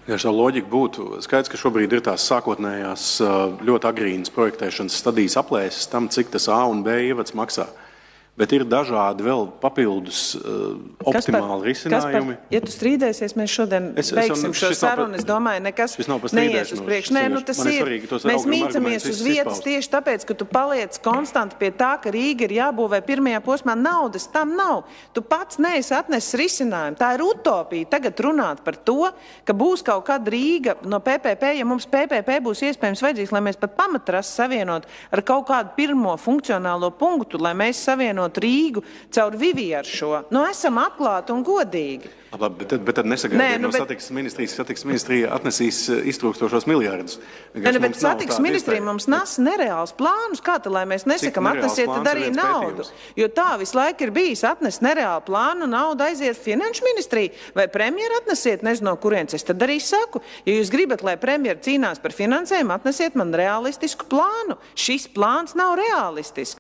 Ja tā loģika būtu skaidrs, ka šobrīd ir tās sākotnējās ļoti agrīnas projektēšanas stadijas aplēses tam, cik tas A un B ievads maksā. Bet ir dažādi vēl papildus optimāli risinājumi. Ja tu strīdēsies, mēs šodien beigsim šo sarunu. Es domāju, nekas neies uz priekšu. Nē, nu tas ir. Mēs mīcamies uz vietas tieši tāpēc, ka tu paliec konstanti pie tā, ka Rīga ir jābūvē pirmajā posmā. Naudas tam nav. Tu pats neesi atnesis risinājumu. Tā ir utopija tagad runāt par to, ka būs kaut kāda Rīga no PPP, ja mums PPP būs iespējams vajadzīgs, lai mēs pat pamatrasu savienot ar kaut kādu pirmo funkcionālo punktu, lai mēs savienot Rīgu caur Vivi ar šo. Nu, esam atklāti un godīgi. Labi, bet tad nesagaidiet, no satiksmes ministrija atnesīs iztrūkstošos miljārdus. Bet satiksmes ministrija mums nes nereāls plānus. Kā tad, lai mēs nesakam, atnesiet tad arī naudu? Jo tā visu laiku ir bijis atnest nereālu plānu, naudu aiziet finanšu ministrija. Vai premjera atnesiet, nezinu, no kurienes es tad arī saku. Ja jūs gribat, lai premjera cīnās par finansējumu, atnesiet man realistisku plānu. Šis plāns nav realistisks.